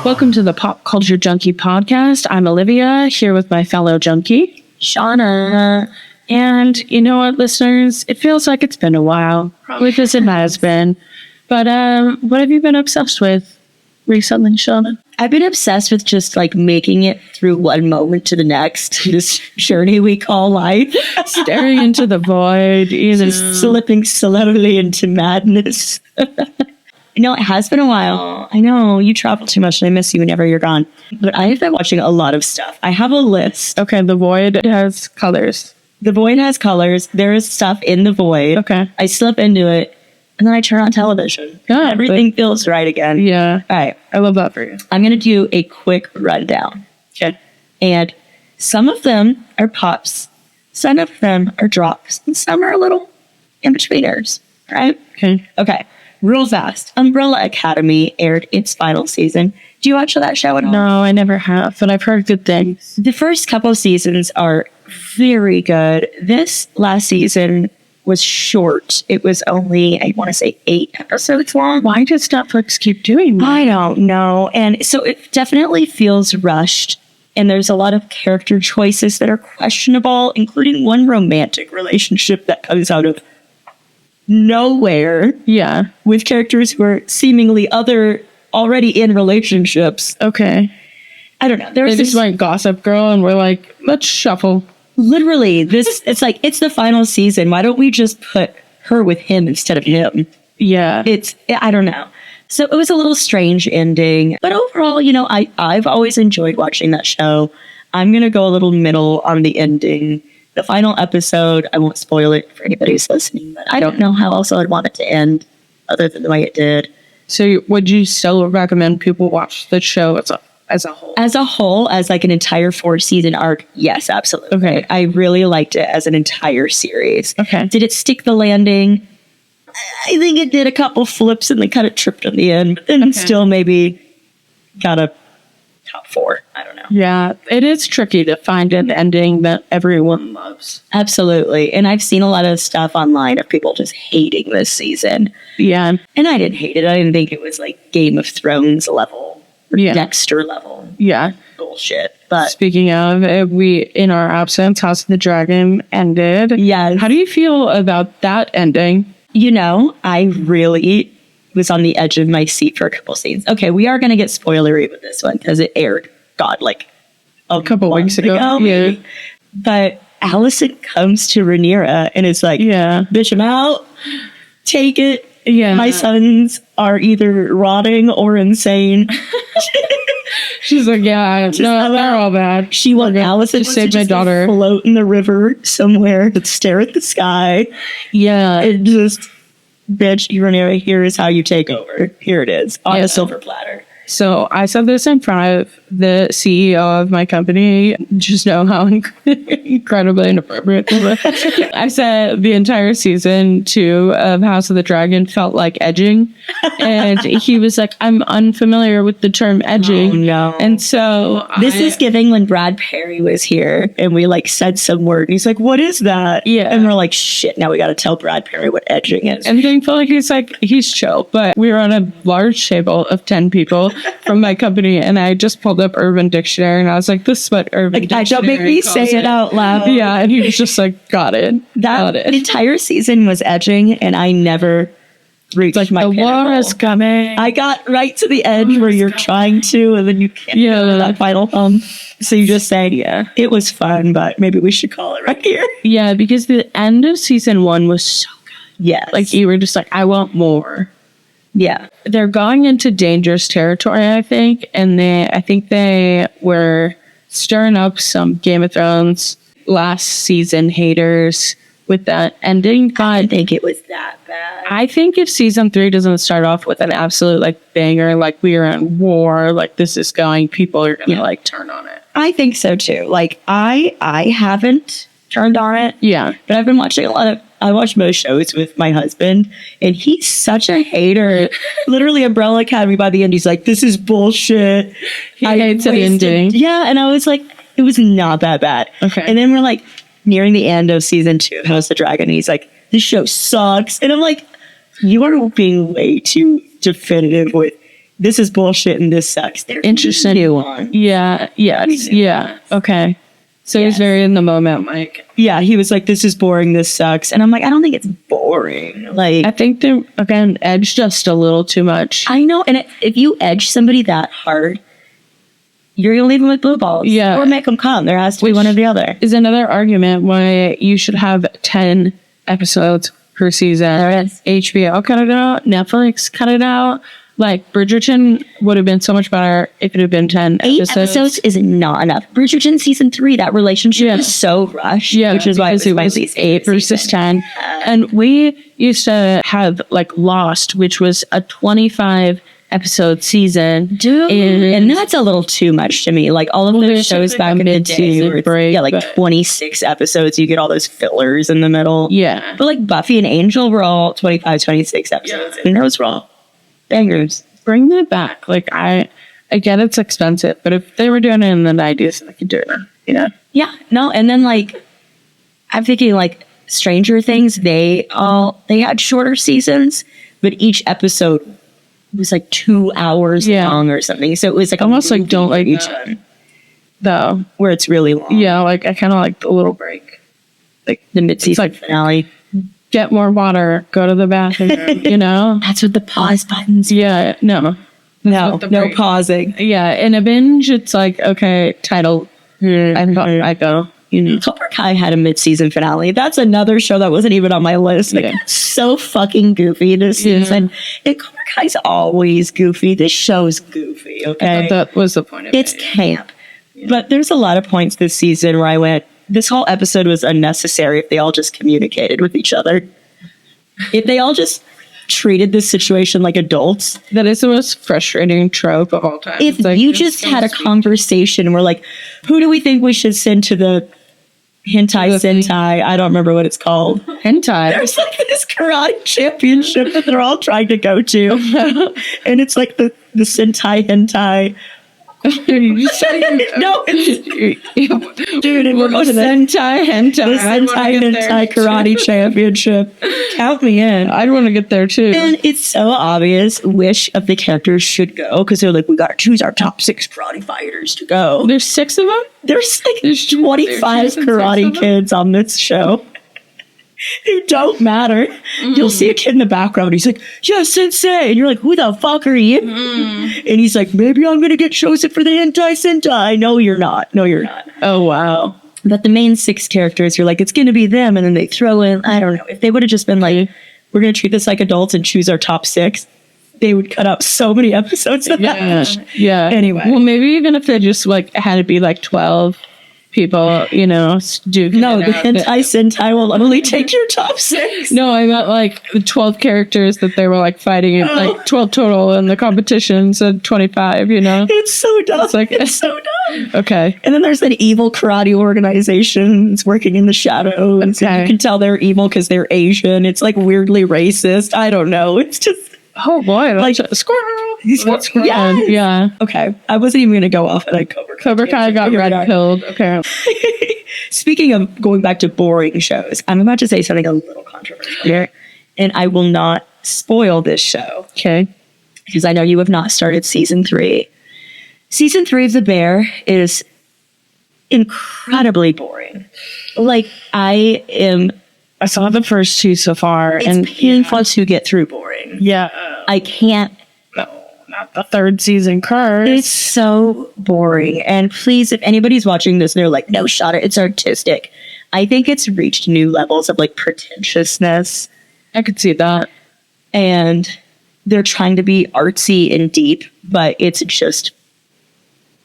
Welcome to the Pop Culture Junkie podcast. I'm Olivia, here with my fellow junkie, Shauna. And you know what, listeners? It feels like it's been a while, because it has been. But what have you been obsessed with recently, Shauna? I've been obsessed with just like making it through one moment to the next, this journey we call life. Staring into the void, Slipping slowly into madness. No, it has been a while. I know you travel too much and I miss you whenever you're gone. But I have been watching a lot of stuff. I have a list. Okay, the void has colors. The void has colors. There is stuff in the void. Okay. I slip into it and then I turn on television. Yeah, everything feels right again. Yeah. All right. I love that for you. I'm going to do a quick rundown. Okay. And some of them are pops. Some of them are drops. And some are a little in-betweeners. Right? Okay. Okay. Real fast. Umbrella Academy aired its final season. Do you watch that show at all? No, I never have, but I've heard good things. The first couple of seasons are very good. This last season was short. It was only, I want to say, 8 episodes long. Why does Netflix keep doing that? I don't know. And so it definitely feels rushed. And there's a lot of character choices that are questionable, including one romantic relationship that comes out of nowhere. Yeah. With characters who are seemingly already in relationships. Okay. I don't know. They just went Gossip Girl and we're like, let's shuffle. Literally, it's like, it's the final season. Why don't we just put her with him instead of him? Yeah. I don't know. So it was a little strange ending. But overall, I've always enjoyed watching that show. I'm going to go a little middle on the ending. The final episode, I won't spoil it for anybody who's listening, but I don't know how else I'd want it to end other than the way it did. So would you still recommend people watch the show as a whole? As a whole, as like an entire 4-season arc, yes, absolutely. Okay. I really liked it as an entire series. Okay. Did it stick the landing? I think it did a couple flips and they kind of tripped on the end, but then still maybe got a top 4. I don't know. Yeah, it is tricky to find an ending that everyone loves. Absolutely. And I've seen a lot of stuff online of people just hating this season. Yeah. And I didn't hate it. I didn't think it was like Game of Thrones level or Dexter level. Yeah. Bullshit. But speaking of, in our absence, House of the Dragon ended. Yes. How do you feel about that ending? I really was on the edge of my seat for a couple scenes. Okay, we are going to get spoilery with this one because it aired, like a couple weeks ago. Yeah. But Allison comes to Rhaenyra and is like, bitch, I'm out. Take it. Yeah. My sons are either rotting or insane. She's like, no, they're all bad. She wants Allison to save my daughter. Float in the river somewhere, to stare at the sky. Yeah. And just, bitch, Rhaenyra, here is how you take over. Here it is, on a silver platter. So I said this in front of the CEO of my company. Just know how incredibly inappropriate this was. I said the entire season 2 of House of the Dragon felt like edging. And he was like, I'm unfamiliar with the term edging. Oh, no. And so this is giving when Brad Perry was here and we like said some word. And he's like, what is that? Yeah. And we're like, shit, now we got to tell Brad Perry what edging is. And thankfully he's chill. But we were on a large table of 10 people from my company, and I just pulled up Urban Dictionary, and I was like, "This is what Urban Dictionary don't make me say it out loud." Yeah, and he was just like, "Got it." That entire season was edging, and I never reached my pinnacle. The war is coming. I got right to the edge where you're trying to, and then you can't. Yeah, that final So you just said, it was fun, but maybe we should call it right here. Yeah, because the end of season 1 was so good. Yes, like you were just like, I want more. Yeah. They're going into dangerous territory, I think. And I think they were stirring up some Game of Thrones last season haters with that ending. But I think it was that bad. I think if season 3 doesn't start off with an absolute banger, like we are in war, like this is going, people are going to turn on it. I think so too. Like I haven't turned on it. Yeah. But I've been watching I watch most shows with my husband, and he's such a hater. Literally, Umbrella Academy, by the end, he's like, this is bullshit. He hates the ending. Yeah, and I was like, it was not that bad. Okay. And then we're like nearing the end of season 2 of House of the Dragon, and he's like, this show sucks. And I'm like, you are being way too definitive with this is bullshit and this sucks. There's Interesting. new one. Yeah. Yes. Yeah. Okay. So he's very in the moment, like. Yeah, he was like, this is boring, this sucks. And I'm like, I don't think it's boring. Like, I think they're, again, edged just a little too much. I know. And if you edge somebody that hard, you're going to leave them with blue balls. Yeah. Or make them come. There has to be one or the other. Is another argument why you should have 10 episodes per season. There is. HBO cut it out. Netflix cut it out. Like, Bridgerton would have been so much better if it had been 10 8 episodes is not enough. Bridgerton season 3, that relationship is so rushed. Yeah, which is why it was 8 versus 10. And we used to have, like, Lost, which was a 25 episode season. Dude, and that's a little too much to me. Like, all of those shows back in the day, yeah, like 26 episodes, you get all those fillers in the middle. Yeah. But like Buffy and Angel were all 25, 26 episodes. And those were all bangers. Bring that back. Like, I get it's expensive, but if they were doing it in the 90s, they could do it. You know? Yeah. No, and then like, I'm thinking like Stranger Things, they had shorter seasons, but each episode was like 2 hours long or something. So it was like almost like don't like each one, though, where it's really long. Yeah, like I kind of like the little break, like the mid-season finale. Get more water, go to the bathroom, you know? That's what the pause buttons. Yeah, no pausing. Yeah, in a binge, it's like, okay, title, I go. You know. Cobra Kai had a mid-season finale. That's another show that wasn't even on my list. Like, so fucking goofy this season. And Cobra Kai's always goofy. This show's goofy, okay? I thought that was the point of it. It's camp. Yeah. But there's a lot of points this season where I went, this whole episode was unnecessary if they all just communicated with each other. If they all just treated this situation like adults. That is the most frustrating trope of all time. If you just had a conversation, we're like, who do we think we should send to the sentai? I don't remember what it's called. Hentai. There's like this karate championship that they're all trying to go to. And it's like the sentai hentai. No, it's, dude, we're going to the Sentai Hentai Karate Championship. Count me in. I'd want to get there too. And it's so obvious which of the characters should go because they're like, we got to choose our top 6 karate fighters to go. There's 6 of them? There's 25 karate kids on this show. Who don't matter. You'll see a kid in the background. He's like, yeah, sensei. And you're like, who the fuck are you? And he's like, maybe I'm going to get chosen for the hentai sentai. No, you're not. No, you're not. Oh, wow. But the main 6 characters, you're like, it's going to be them. And then they throw in, I don't know. If they would have just been like, we're going to treat this like adults and choose our top 6, they would cut out so many episodes of that. Yeah. Anyway. Well, maybe even if they just like had it be like 12 people, you know, do. No, the hentai sentai will only take your top 6. No, I meant like the 12 characters that they were like fighting, like 12 total in the competition, so 25, you know? It's so dumb. It's so dumb. Okay. And then there's an evil karate organization that's working in the shadows. Okay. And you can tell they're evil because they're Asian. It's like weirdly racist. I don't know. It's just... Oh boy, like squirrel. Yes. Yeah. Okay. I wasn't even going to go off at like Cobra Kai got red pilled. Okay. Speaking of going back to boring shows, I'm about to say something a little controversial here, and I will not spoil this show. Okay. Because I know you have not started season 3. Season 3 of The Bear is incredibly boring. Like, I saw the first 2 so far. It's painful to get through boring. Yeah. I can't. No, not the 3rd season curse. It's so boring. And please, if anybody's watching this and they're like, no, Shauna, it's artistic. I think it's reached new levels of like pretentiousness. I could see that. And they're trying to be artsy and deep, but it's just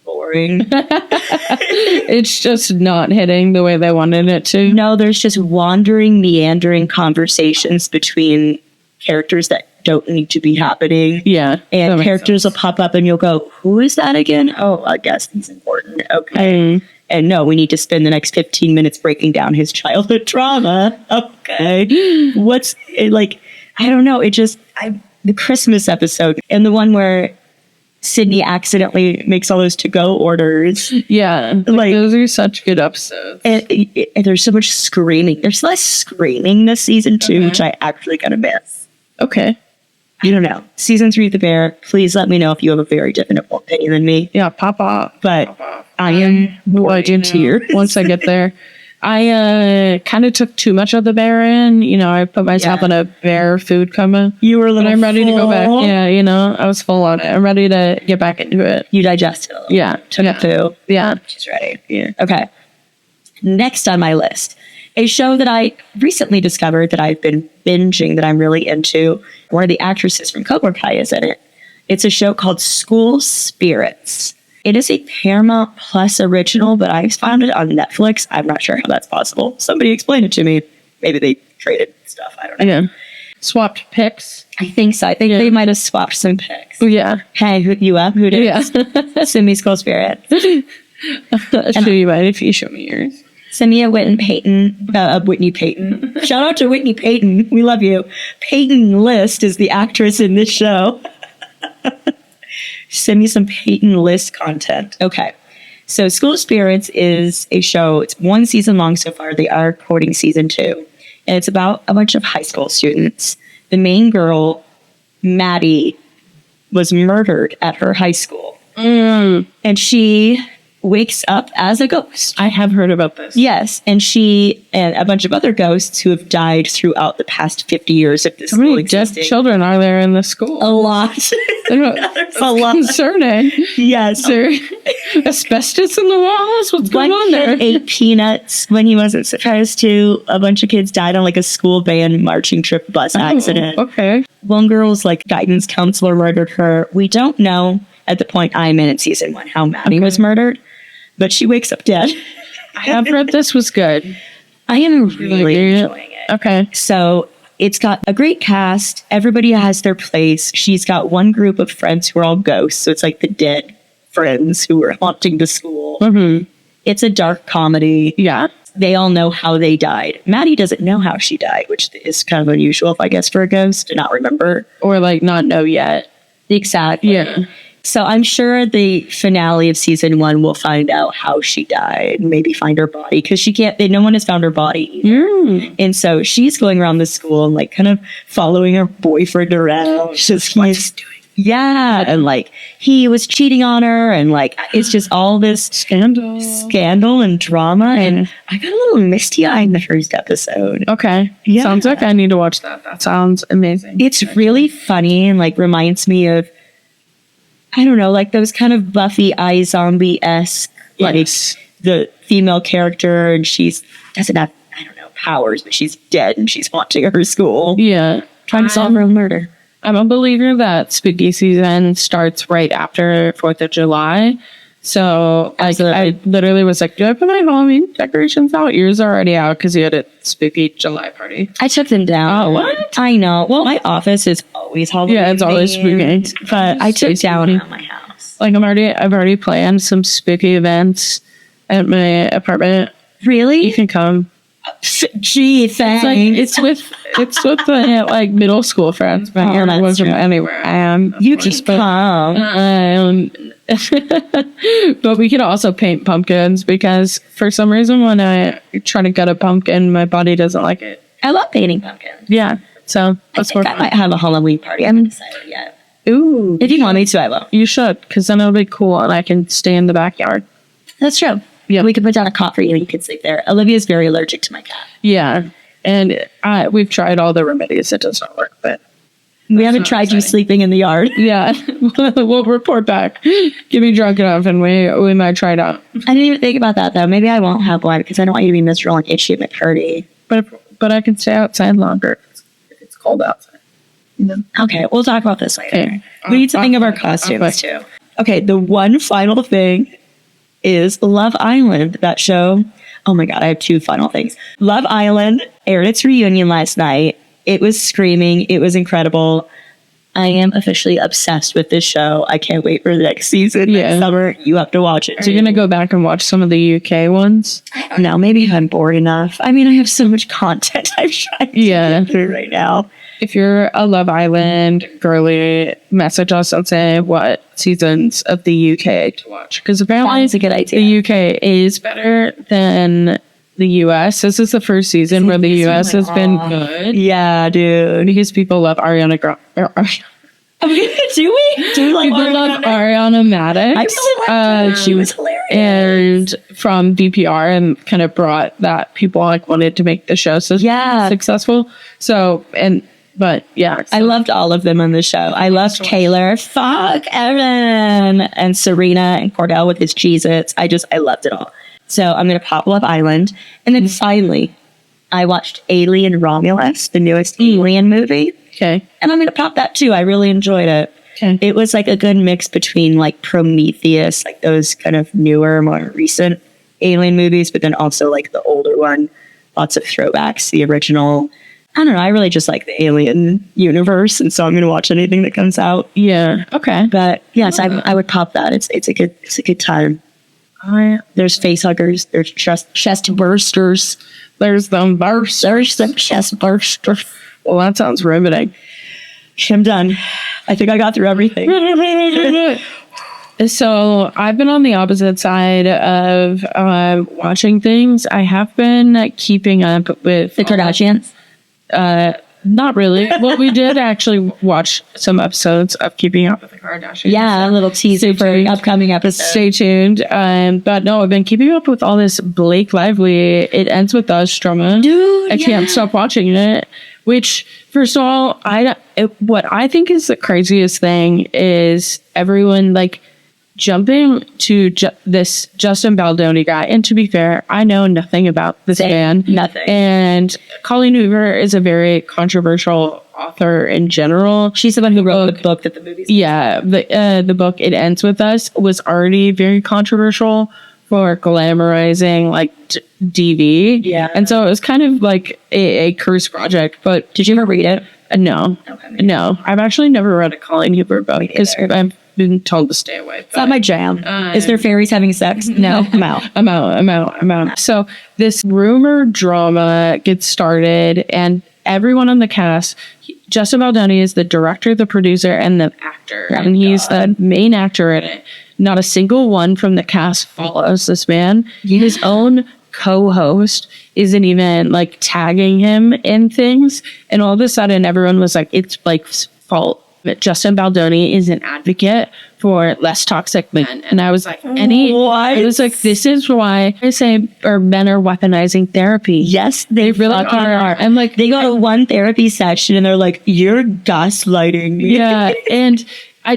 boring. It's just not hitting the way they wanted it to. No, there's just wandering, meandering conversations between characters that don't need to be happening. Yeah. And characters will pop up and you'll go, who is that again? Oh, I guess he's important. Okay. And no, we need to spend the next 15 minutes breaking down his childhood trauma. Okay. What's it like? I don't know. The Christmas episode and the one where Sydney accidentally makes all those to-go orders. Yeah. Like those are such good episodes. And there's so much screaming. There's less screaming this season too, which I actually kind of miss. Okay. I don't know. Season 3 of The Bear, please let me know if you have a very different opinion than me. Yeah, pop off. But I am hoarding tears. Once I get there. I kind of took too much of the bear in. You know, I put myself in a bear food coma. You were a little I'm ready to go back. full. Yeah, you know, I was full on it. I'm ready to get back into it. You digested it. Yeah. Took a poo. Yeah. She's ready. Yeah. Okay. Next on my list, a show that I recently discovered that I've been binging that I'm really into. One of the actresses from Cobra Kai is in it. It's a show called School Spirits. It is a Paramount Plus original, but I found it on Netflix. I'm not sure how that's possible. Somebody explain it to me. Maybe they traded stuff. I don't know. Yeah. Swapped pics. I think so. I think they might have swapped some pics. Yeah. Hey, hook you up? Who did? Yeah. Send me School Spirits. I'll show you mine if you show me yours. Send me a Whitney Payton. Shout out to Whitney Payton. We love you. Peyton List is the actress in this show. Send me some Peyton List content. Okay. So School Spirits is a show. It's 1 season long so far. They are recording season 2. And it's about a bunch of high school students. The main girl, Maddie, was murdered at her high school. And she wakes up as a ghost. I have heard about this. Yes, and she and a bunch of other ghosts who have died throughout the past 50 years of this How school many deaf existing. children are there in the school? A lot. That's a lot. concerning. Yes. Is there asbestos in the walls? What's going One on there? kid ate peanuts when he wasn't supposed to. A bunch of kids died on like a school band marching trip bus accident. Okay. One girl's like guidance counselor murdered her. We don't know at the point I'm in season 1 how Maddie was murdered, but she wakes up dead. I have heard this was good. I am really enjoying it. Okay. So it's got a great cast. Everybody has their place. She's got one group of friends who are all ghosts. So it's like the dead friends who are haunting the school. Mm-hmm. It's a dark comedy. Yeah. They all know how they died. Maddie doesn't know how she died, which is kind of unusual, I guess, for a ghost to not remember. Or like not know yet. Exactly. Yeah. So I'm sure the finale of season 1 will find out how she died, maybe find her body, because no one has found her body. And so she's going around the school and like kind of following her boyfriend around. Yeah. And like he was cheating on her and like it's just all this scandal and drama. And I got a little misty eyed in the first episode. Okay. Yeah. Sounds like I need to watch that. That sounds amazing. It's really funny and like reminds me of, I don't know, like those kind of Buffy iZombie-esque, like the female character, and doesn't have, I don't know, powers, but she's dead and she's haunting her school. Yeah. Trying to solve her own murder. I'm a believer that spooky season starts right after 4th of July. So I literally was like, do I put my Halloween decorations out? Yours are already out because you had a spooky July party. I took them down. Oh, what? I know. Well, my office is always Halloween. Yeah, it's always spooky. But I took down at my house. Like I've already planned some spooky events at my apartment. Really? You can come. Gee, thanks. It's with the like middle school friends, but I wasn't anywhere. I am. You can come. But we can also paint pumpkins because for some reason when I try to gut a pumpkin, my body doesn't like it. I love painting pumpkins. Yeah, so I might have a Halloween party. I haven't decided yet. Ooh, if you want me to, I will. You should, because then it'll be cool and I can stay in the backyard. That's true. Yeah, we could put down a cot for you and you could sleep there. Olivia's very allergic to my cat. Yeah, and we've tried all the remedies. It does not work, but we haven't tried you sleeping in the yard. Yeah, we'll report back. Get me drunk enough and we might try it out. I didn't even think about that though. Maybe I won't have one because I don't want you to be miserable and itchy at my party. But I can stay outside longer if it's cold outside. You know? Okay, we'll talk about this later. Okay. We need to think of our costumes too. Okay, the one final thing is Love Island, that show. Oh my God, I have 2 final things. Love Island aired its reunion last night. It was screaming. It was incredible. I am officially obsessed with this show. I can't wait for the next season. Next summer, you have to watch it. So you're going to go back and watch some of the UK ones? I don't know. Maybe if I'm bored enough. I mean, I have so much content I'm trying to get through right now. If you're a Love Island girly, message us and say what seasons of the UK to watch. Because apparently it's a good idea. The UK is better than the US. This is the first season where the US has been good. Yeah, dude. Because people love Ariana Grande. Do we? Do we like People love Ariana Madix. I really liked her. She was hilarious. And from VPR and kind of brought that people like wanted to make the show successful. So, but yeah. I loved all of them on the show. I loved Taylor. Fuck Evan. And Sabrina and Cordell with his Cheez-Its. I loved it all. So I'm going to pop Love Island. And then finally, I watched Alien Romulus, the newest Alien movie. Okay. And I'm going to pop that too. I really enjoyed it. Okay. It was like a good mix between like Prometheus, like those kind of newer, more recent Alien movies, but then also like the older one. Lots of throwbacks, the original. I don't know. I really just like the Alien universe. And so I'm going to watch anything that comes out. Yeah. Okay. But yes, I would pop that. It's a good time. There's face huggers. There's chest bursters. There's them bursts. There's some chest bursters. Well, that sounds riveting. I'm done. I think I got through everything. So I've been on the opposite side of watching things. I have been keeping up with the Kardashians. Not really. Well, we did actually watch some episodes of Keeping Up with the Kardashians. Yeah, a little teaser for the upcoming episode. Stay tuned. But no, I've been keeping up with all this Blake Lively. It Ends With Us drama. Dude, I can't stop watching it. Which, first of all, what I think is the craziest thing is everyone like jumping to this Justin Baldoni guy. And to be fair, I know nothing about this man. Nothing. And Colleen Hoover is a very controversial author in general. She's the one who wrote the book that the movie's the book It Ends With Us was already very controversial for glamorizing like DV. Yeah. And so it was kind of like a cursed project. But did you ever read it? No. Okay, no. I've actually never read a Colleen Hoover book because I've been told to stay away. It's not my jam. Is there fairies having sex? No, I'm out. So this rumor drama gets started and everyone on the cast, Justin Baldoni is the director, the producer, and the actor. And he's the main actor in it. Not a single one from the cast follows this man. Yeah. His own co-host isn't even like tagging him in things. And all of a sudden everyone was like, it's Blake's fault. Justin Baldoni is an advocate for less toxic men. And I was like, I was like, this is why I say men are weaponizing therapy. Yes, they really are. I'm like, they go to one therapy session and they're like, you're gaslighting me. Yeah. And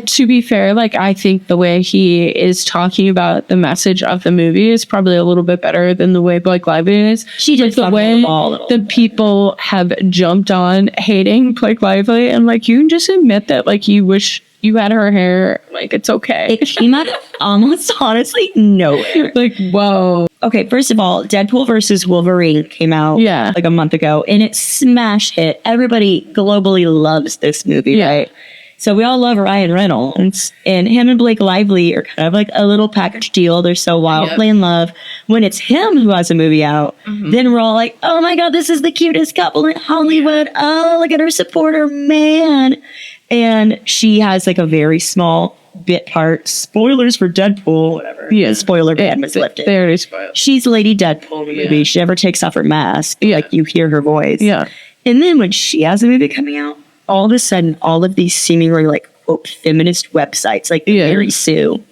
to be fair, like, I think the way he is talking about the message of the movie is probably a little bit better than the way Blake Lively is. She did the way the people have jumped on hating Blake Lively, and like, you can just admit that, like, you wish you had her hair. Like, it's okay. It came out of almost honestly nowhere. Like, whoa. Okay, first of all, Deadpool versus Wolverine came out like a month ago, and it smash hit. Everybody globally loves this movie, right? So we all love Ryan Reynolds, and him and Blake Lively are kind of like a little package deal. They're so wildly in love. When it's him who has a movie out, then we're all like, oh my God, this is the cutest couple in Hollywood. Oh, look at her supporter, man. And she has like a very small bit part. Spoilers for Deadpool, whatever. Yeah. The spoiler ban was lifted. They already spoiled. She's Lady Deadpool in the movie. She never takes off her mask. Like, you hear her voice. Yeah. And then when she has a movie coming out, all of a sudden, all of these seemingly like, quote, feminist websites like Mary Sue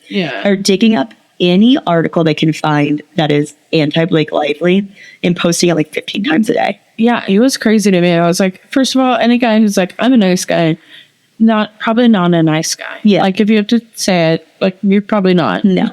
are digging up any article they can find that is anti-Blake Lively and posting it like 15 times a day. Yeah, it was crazy to me. I was like, first of all, any guy who's like, I'm a nice guy, probably not a nice guy. Yeah. Like, if you have to say it, like, you're probably not. No,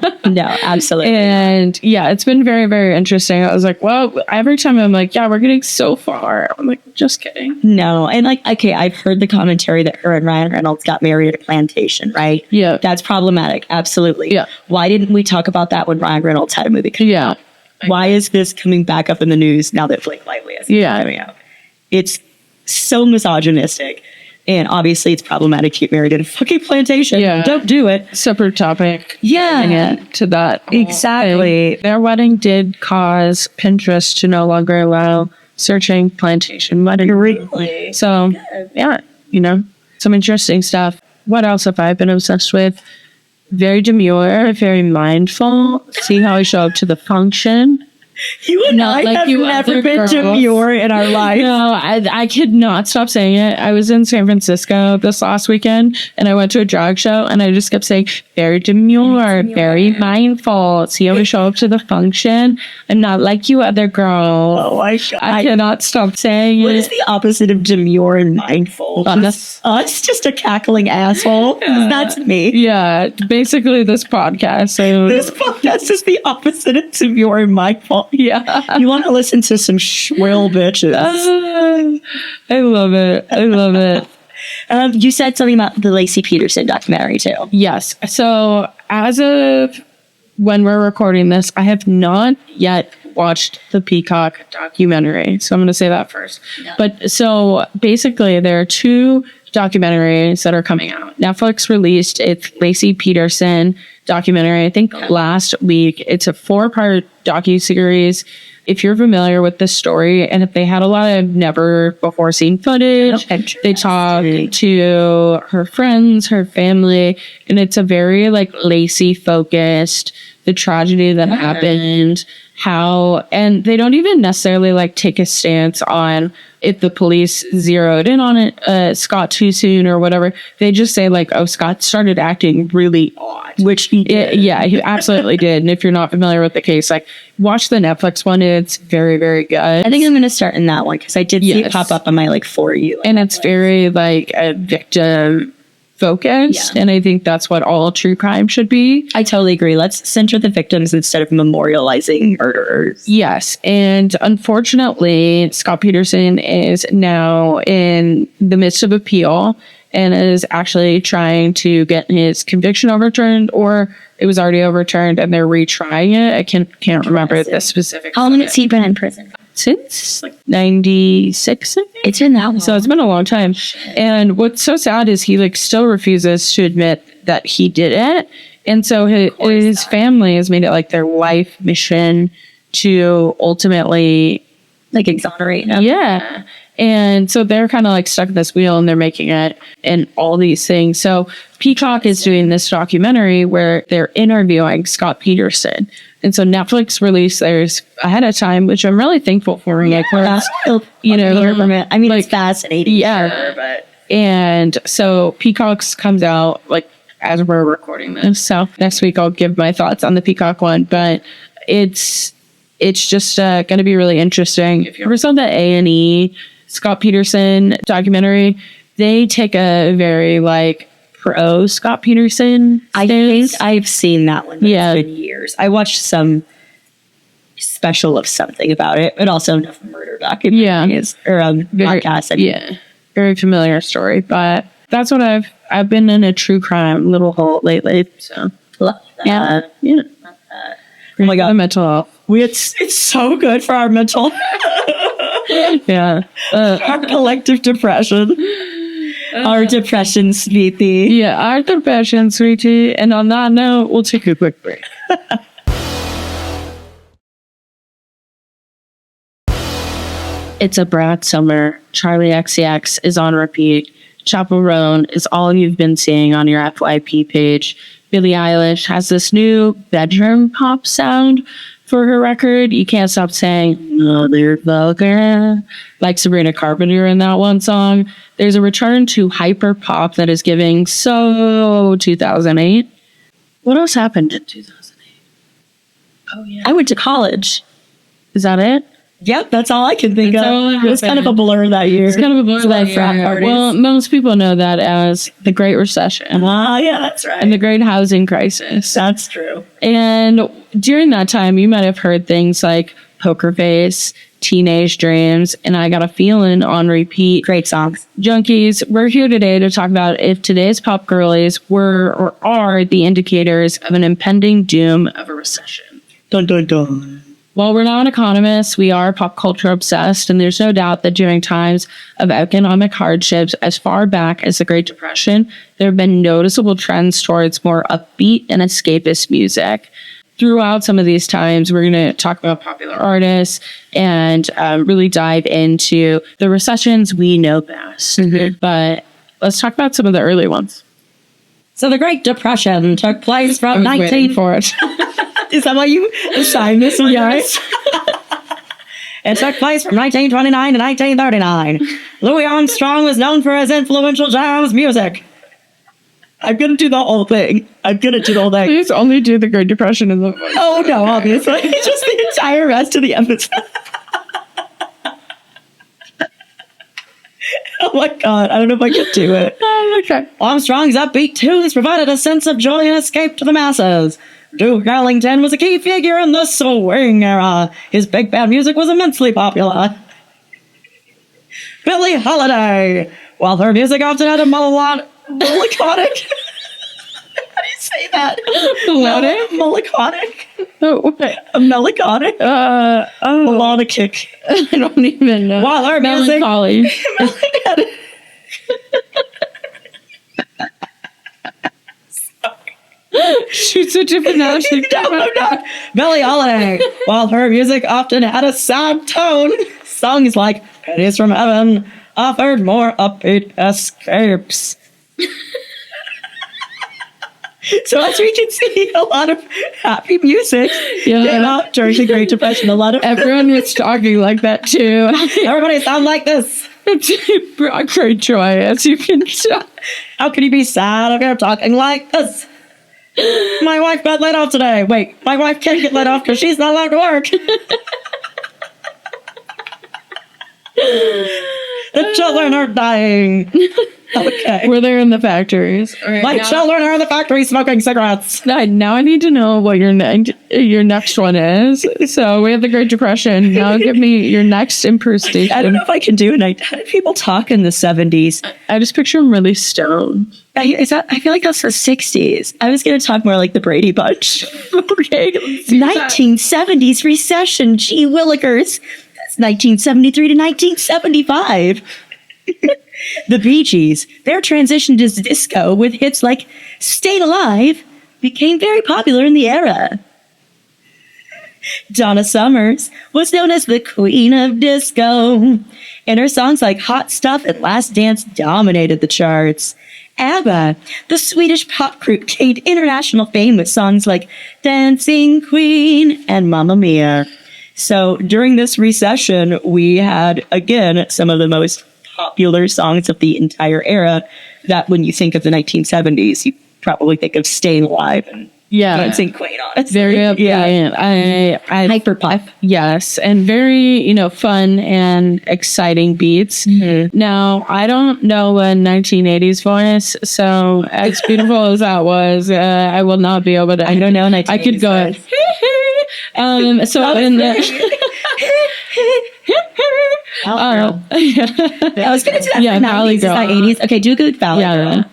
absolutely. And it's been very, very interesting. I was like, well, every time I'm like, yeah, we're getting so far. I'm like, just kidding. No. And like, okay, I've heard the commentary that her and Ryan Reynolds got married at a plantation, right? Yeah. That's problematic. Absolutely. Yeah. Why didn't we talk about that when Ryan Reynolds had a movie coming out? Why is this coming back up in the news now that Blake Lively has coming out? It's so misogynistic. And obviously, it's problematic to get married at a fucking plantation. Yeah. Don't do it. Separate topic. Yeah. To that. Exactly. Their wedding did cause Pinterest to no longer allow searching plantation wedding. Really? So, some interesting stuff. What else have I been obsessed with? Very demure, very mindful. See how I show up to the function. You and Not I like have you never other been girls. demure in our life. No, I could not stop saying it. I was in San Francisco this last weekend and I went to a drag show and I just kept saying, very demure, very mindful. See how we show up to the function? I'm not like you other girls. Oh my God. I cannot stop saying What it. is the opposite of demure and mindful? Us. Us, just a cackling asshole. That's me. Yeah, basically this podcast. So This podcast is the opposite of demure and mindful. yeah. You want to listen to some shrill bitches. I love it. I love it. You said something about the Laci Peterson documentary too. Yes. So as of when we're recording this, I have not yet watched the Peacock documentary. So I'm going to say that first. Yeah. But so basically there are two documentaries that are coming out. Netflix released its Laci Peterson documentary, I think last week. It's a 4-part docuseries. If you're familiar with this story, and if they had a lot of never before seen footage, they talk to her friends, her family, and it's a very like Laci focused, the tragedy that happened, how, and they don't even necessarily like take a stance on if the police zeroed in on it, Scott too soon or whatever. They just say like, oh, Scott started acting really odd. Which he did. Yeah, he absolutely did. And if you're not familiar with the case, like watch the Netflix one. It's very, very good. I think I'm going to start in that one because I did see it pop up on my like For You. And it's very like a victim focused. Yeah. And I think that's what all true crime should be. I totally agree. Let's center the victims instead of memorializing murderers. Yes. And unfortunately, Scott Peterson is now in the midst of appeal and is actually trying to get his conviction overturned, or it was already overturned and they're retrying it. I can't remember the specific. How long has he been in prison? Since like 96, I think. It's been that long. So it's been a long time. And what's so sad is he like still refuses to admit that he did it. And so his family has made it like their life mission to ultimately like exonerate him. Yeah. And so they're kind of like stuck in this wheel and they're making it and all these things. So Peacock is doing this documentary where they're interviewing Scott Peterson. And so Netflix released theirs ahead of time, which I'm really thankful for. Yeah, you know, I mean, like, it's fascinating. Yeah. Sure, but and so Peacock's comes out like as we're recording this. So next week I'll give my thoughts on the Peacock one, but it's just going to be really interesting. If you ever saw the A&E Scott Peterson documentary, they take a very like pro Scott Peterson stance. I think I've seen that one. Yeah. It's been years. I watched some special of something about it, but also enough murder documentaries or podcasts. Yeah, very familiar story, but that's what I've been in a true crime little hole lately. So Love that. yeah. Love that. Oh my God, mental health. It's so good for our mental. Yeah, our collective depression. Our depression, sweetie. Yeah, our depression, sweetie. And on that note, we'll take a quick break. It's a brat summer. Charlie XCX is on repeat. Chappell Roan is all you've been seeing on your FYP page. Billie Eilish has this new bedroom pop sound for her record. You can't stop saying, "Oh, they're vulgar," like Sabrina Carpenter in that one song. There's a return to hyper pop that is giving so 2008. What else happened in 2008? Oh, yeah. I went to college. Is that it? Yep, that's all I can think That's all of. I It was kind of a blur that year. It's kind of a blur that frat year. parties. Well, most people know that as the Great Recession Yeah, that's right. and the Great Housing Crisis. That's true. And during that time, you might have heard things like Poker Face, Teenage Dreams, and I Got a Feeling on repeat. Great songs. Junkies, we're here today to talk about if today's pop girlies were or are the indicators of an impending doom of a recession. Dun, dun, dun. While we're not economists, we are pop culture obsessed, and there's no doubt that during times of economic hardships as far back as the Great Depression, there have been noticeable trends towards more upbeat and escapist music. Throughout some of these times, we're going to talk about popular artists and really dive into the recessions we know best. Mm-hmm. But let's talk about some of the early ones. So the Great Depression took place from 19... for it. Is that why you assigned this one, Yes. It took place from 1929 to 1939. Louis Armstrong was known for his influential jazz music. I'm going to do the whole thing. Please only do the Great Depression in the voice. Oh, no, obviously. Just the entire rest of the episode. Oh, my God. I don't know if I can do it. Okay. Armstrong's upbeat tunes provided a sense of joy and escape to the masses. Duke Ellington was a key figure in the swing era. His big band music was immensely popular. Billie Holiday, while her music often had a melancholic... How do you say that? Melancholic? Oh, what? A melancholic? Melodic. I don't even know. While her music... Melancholy. She's a different analogy. No. Billie Holiday, while her music often had a sad tone, songs like Pennies from Heaven offered more upbeat escapes. So as we can see, a lot of happy music came out during the Great Depression. Everyone was talking like that too. Everybody sound like this. It brought great joy, as you can tell. How can you be sad if you're talking like this? My wife got laid off today. Wait, my wife can't get laid off because she's not allowed to work. The children are dying. Okay. Were they in the factories? My children are in the factory smoking cigarettes. Now I need to know what your next one is. So we have the Great Depression. Now give me your next impersonation. I don't know if I can do it. How did people talk in the 70s? I just picture them really stoned. I feel like that's the 60s. I was going to talk more like the Brady Bunch. Okay. 1970s recession. Gee willikers. That's 1973 to 1975. The Bee Gees, their transition to disco with hits like Stayed Alive became very popular in the era. Donna Summers was known as the Queen of Disco, and her songs like Hot Stuff and Last Dance dominated the charts. ABBA, the Swedish pop group, gained international fame with songs like Dancing Queen and Mamma Mia. So during this recession, we had, again, some of the most popular songs of the entire era that when you think of the 1970s, you probably think of Staying Alive and Dancing Queen, honestly. Very I hyper pop. Yes, and very, fun and exciting beats. Mm-hmm. Now, I don't know a 1980s voice, so as beautiful as that was, I will not be able to. I don't know 1980s I could go. So in the. I was going to do that. Yeah, Valley Girl. 80s. Okay, do a good Valley Girl.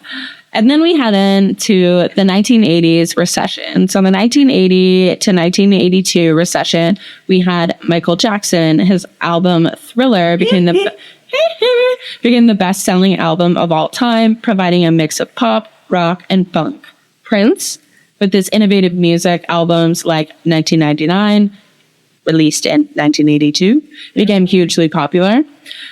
And then we head into the 1980s recession. So the 1980 to 1982 recession, we had Michael Jackson. His album Thriller became the best-selling album of all time, providing a mix of pop, rock, and funk. Prince, with his innovative music albums like 1999, released in 1982, became hugely popular.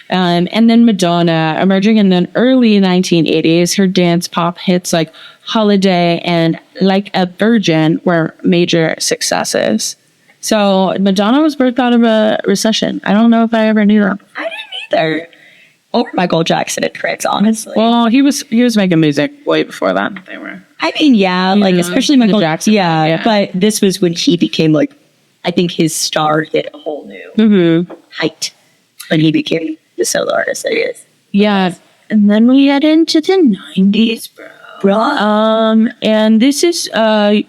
And then Madonna, emerging in the early 1980s, her dance pop hits like Holiday and Like a Virgin were major successes. So Madonna was birthed out of a recession. I don't know if I ever knew that. I didn't either. Or Michael Jackson and Prince, honestly. Well, he was making music way before that. They were. I mean, especially Michael Jackson. Yeah, but this was when he became I think his star hit a whole new height when he became the solo artist that he is. Yeah. And then we head into the 90s, bro. And this is really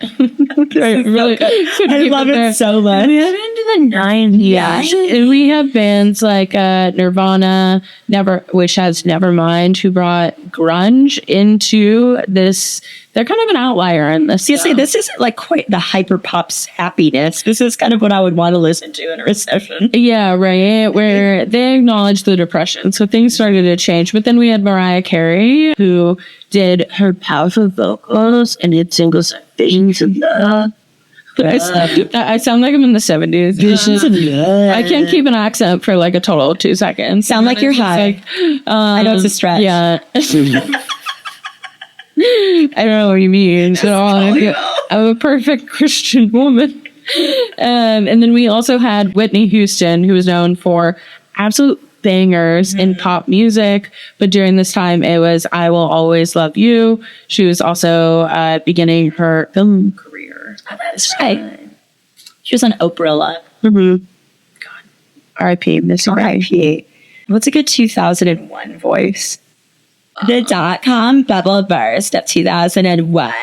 I love it so much. We head into the 90s. Yeah. And we have bands like Nirvana, which has Nevermind, who brought grunge into this. They're kind of an outlier in this. Seriously, this isn't quite the hyper pop's happiness. This is kind of what I would want to listen to in a recession. Yeah, right. Where they acknowledged the depression. So things started to change. But then we had Mariah Carey, who did her powerful vocals and did singles like Visions of Love. I sound like I'm in the 70s. Visions of Love. I can't keep an accent for a total of 2 seconds. Sound like you're high. I know it's a stretch. Yeah. I don't know what you mean. So I'm a perfect Christian woman. And then we also had Whitney Houston, who was known for absolute bangers in pop music. But during this time, it was I Will Always Love You. She was also beginning her film career. Oh, that's right. She was on Oprah a lot. Mm-hmm. God. R.I.P. Miss R.I.P. What's a good 2001 voice? The .com bubble burst of 2001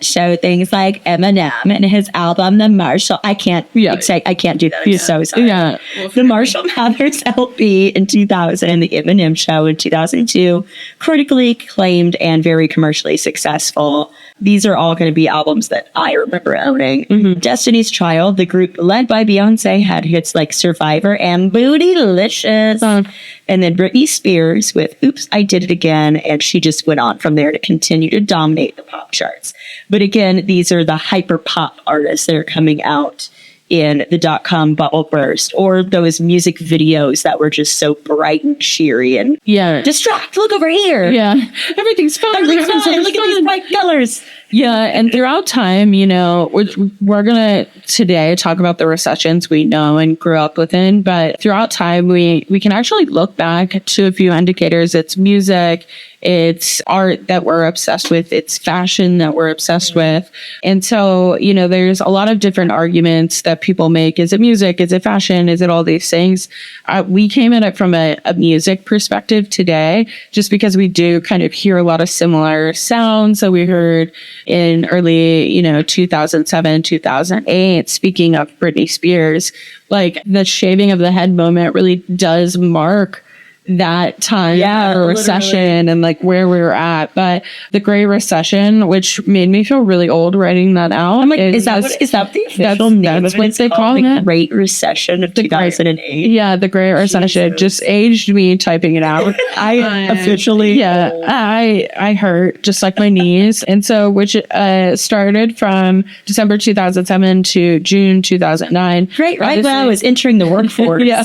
showed things like Eminem and his album The Marshall. I can't do that. I'm so sorry. Yeah. The Marshall Mathers LP in 2000 and the Eminem Show in 2002, critically acclaimed and very commercially successful. These are all going to be albums that I remember owning. Mm-hmm. Destiny's Child, the group led by Beyonce, had hits like Survivor and Bootylicious. And then Britney Spears with Oops, I Did It Again. And she just went on from there to continue to dominate the pop charts. But again, these are the hyper pop artists that are coming out in the .com bubble burst, or those music videos that were just so bright and cheery and distract. Look over here. Yeah, everything's fine. Look at these bright colors. Yeah, and throughout time, we're gonna today talk about the recessions we know and grew up within. But throughout time, we can actually look back to a few indicators. It's music, it's art that we're obsessed with, it's fashion that we're obsessed with. And so, there's a lot of different arguments that people make. Is it music? Is it fashion? Is it all these things? We came at it from a music perspective today, just because we do kind of hear a lot of similar sounds that we heard in early, 2007, 2008. Speaking of Britney Spears, like the shaving of the head moment really does mark that time of recession and like where we were at. But the Great Recession, which made me feel really old writing that out. I'm like, is that the official name that's of what they call it? The Great Recession of 2008. Yeah, the Great Recession just aged me typing it out. I hurt just like my knees. And so, which started from December 2007 to June 2009. Great, right when I was entering the workforce. Yeah,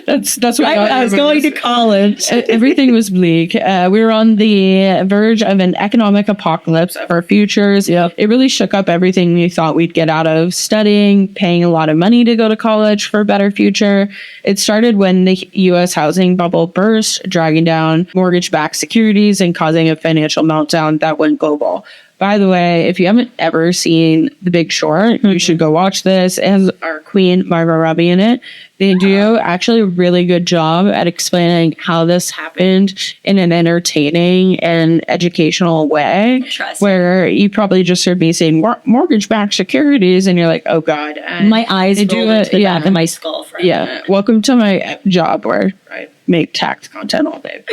that's what I was going to college. Everything was bleak. We were on the verge of an economic apocalypse of our futures. Yep. It really shook up everything we thought we'd get out of studying, paying a lot of money to go to college for a better future. It started when the U.S. housing bubble burst, dragging down mortgage-backed securities and causing a financial meltdown that went global. By the way, if you haven't ever seen The Big Short, you should go watch this. It has our queen, Margot Robbie, in it. They do actually a really good job at explaining how this happened in an entertaining and educational way. Where you probably just heard me saying mortgage-backed securities, and you're like, oh, God. And my eyes roll into the back of my skull. Yeah. Welcome to my job where I make tax content all day.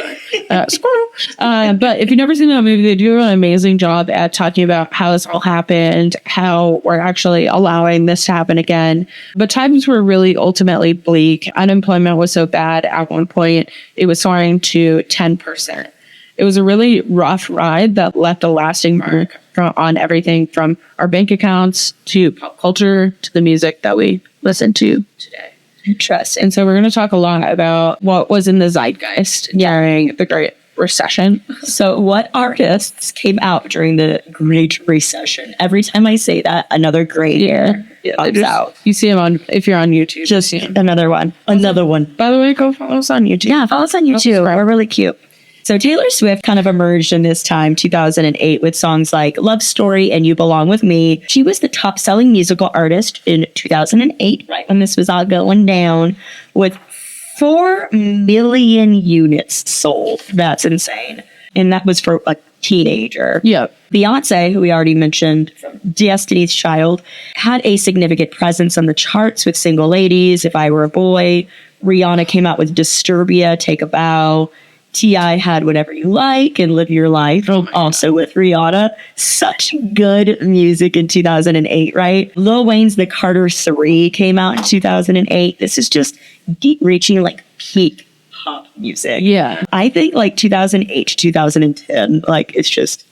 But, squirrel. But if you've never seen that movie, they do an amazing job at talking about how this all happened, how we're actually allowing this to happen again. But times were really ultimately bleak. Unemployment was so bad at one point, it was soaring to 10%. It was a really rough ride that left a lasting mark on everything from our bank accounts to pop culture to the music that we listen to today. Interesting. And so we're going to talk a lot about what was in the zeitgeist during the Great Recession. So what artists came out during the Great Recession? Every time I say that, another great year comes out. You see them if you're on YouTube. Just another one. Another one. By the way, go follow us on YouTube. Yeah, follow us on YouTube. We're really cute. So Taylor Swift kind of emerged in this time, 2008, with songs like Love Story and You Belong With Me. She was the top-selling musical artist in 2008, right when this was all going down, with 4 million units sold. That's insane. And that was for a teenager. Yeah. Beyonce, who we already mentioned, from Destiny's Child, had a significant presence on the charts with Single Ladies, If I Were a Boy. Rihanna came out with Disturbia, Take a Bow. T.I. had Whatever You Like and Live Your Life, also with Rihanna. Such good music in 2008, right? Lil Wayne's The Carter 3 came out in 2008. This is just reaching like peak pop music. Yeah. I think like 2008 to 2010, like it's just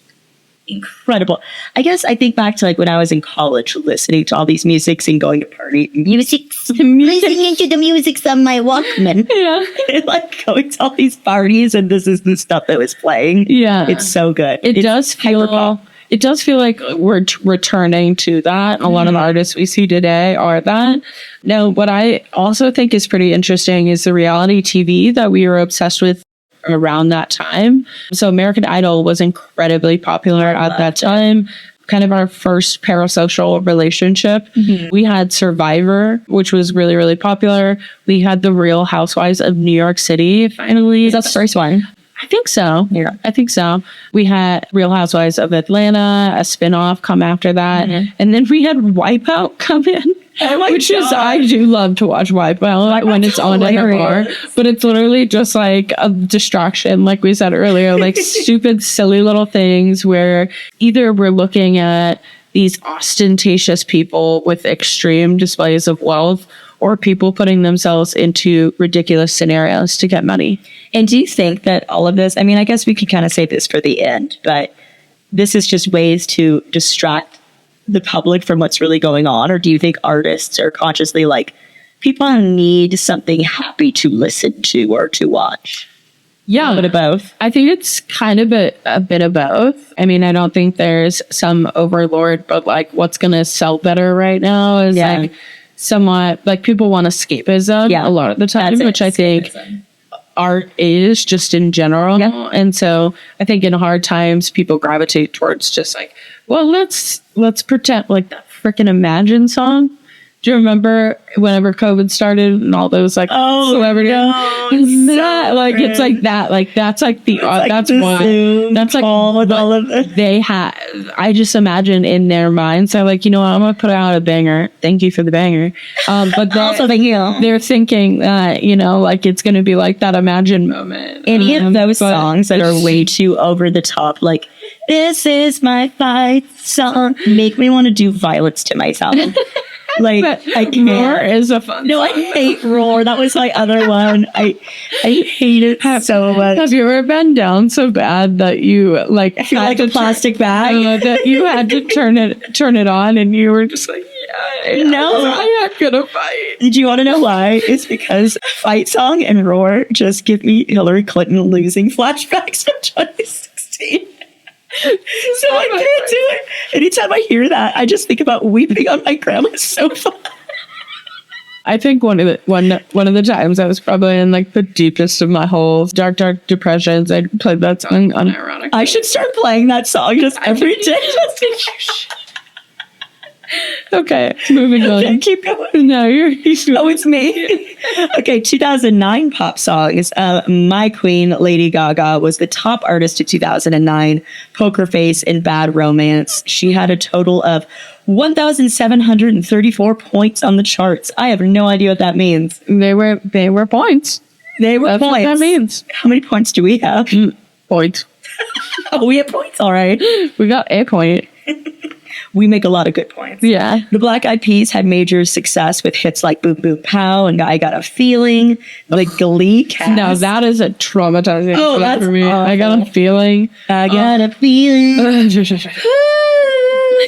incredible. I guess I think back to like when I was in college listening to all these musics and going to party listening to the musics on my Walkman. Yeah. And like going to all these parties and this is the stuff that was playing. Yeah. It's so good. It does feel it does feel like we're returning to that. And a lot of the artists we see today are that. Now, what I also think is pretty interesting is the reality TV that we were obsessed with around that time. So American Idol was incredibly popular at that time. Kind of our first parasocial relationship. We had Survivor, which was really, really popular. We had The Real Housewives of New York City, finally. Is that the first one? I think so. Yeah. I think so. We had Real Housewives of Atlanta, a spinoff come after that. And then we had Wipeout come in. Which is, I do love to watch Wipeout when it's on at a bar. But it's literally just like a distraction, like we said earlier, like stupid, silly little things where either we're looking at these ostentatious people with extreme displays of wealth or people putting themselves into ridiculous scenarios to get money. And do you think that all of this, I mean, I guess we could kind of save this for the end, but this is just ways to distract the public from what's really going on? Or do you think artists are consciously like, people need something happy to listen to or to watch? Yeah. A bit of both. I think it's kind of a bit of both. I mean, I don't think there's some overlord, but like what's going to sell better right now is like somewhat like people want escapism a lot of the time, which I think art is just in general. And so I think in hard times, people gravitate towards just like, well, let's pretend like that freaking Imagine song. Do you remember whenever COVID started and all those like celebrities? No, it's like that. Like that's like the art. That's why. That's like with all of it. They have. I just imagine in their minds, they're like, you know what? I'm gonna put out a banger. Thank you for the banger. But Also, thank you. They're thinking that like it's gonna be like that Imagine moment. Any of those songs that are way too over the top, like "This Is My Fight" song, make me want to do violence to myself. Like, I can't. Roar is a fun No, I hate Roar. That was my other one. I hate it so much. Have you ever been down so bad that you like feel like a plastic bag? That you had to turn it on and you were just like, no, I am gonna fight. Did you want to know why? It's because Fight Song and Roar just give me Hillary Clinton losing flashbacks from 2016. So I can't do it. Anytime I hear that, I just think about weeping on my grandma's sofa. I think one of the times I was probably in like the deepest of my whole dark depressions, I played that song unironically. I should start playing that song just every day. Okay, moving on. Okay, keep going. No, it's me. Okay, 2009 pop songs. My queen, Lady Gaga, was the top artist of 2009. Poker Face and Bad Romance. She had a total of 1,734 points on the charts. I have no idea what that means. They were points. They were That's points. What that means. How many points do we have? Points. Oh, we have points. All right. We got a point. We make a lot of good points. Yeah. The Black Eyed Peas had major success with hits like Boom Boom Pow and I Got a Feeling. The Glee cast. Now that is a traumatizing that's for me. awful. I got a feeling. I got a feeling.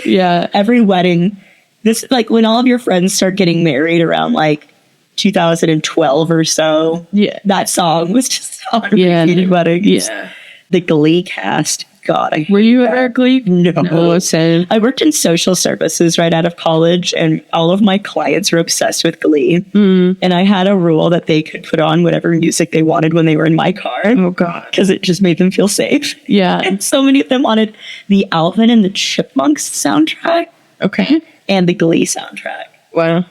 Yeah. Every wedding. This like when all of your friends start getting married around like 2012 or so. Yeah. That song was just on repeated weddings. Yeah. The Glee cast. God, were you at Glee? No. Same. I worked in social services right out of college, and all of my clients were obsessed with Glee. And I had a rule that they could put on whatever music they wanted when they were in my car. Oh, God. Because it just made them feel safe. Yeah. And so many of them wanted the Alvin and the Chipmunks soundtrack. Okay. And the Glee soundtrack. Wow.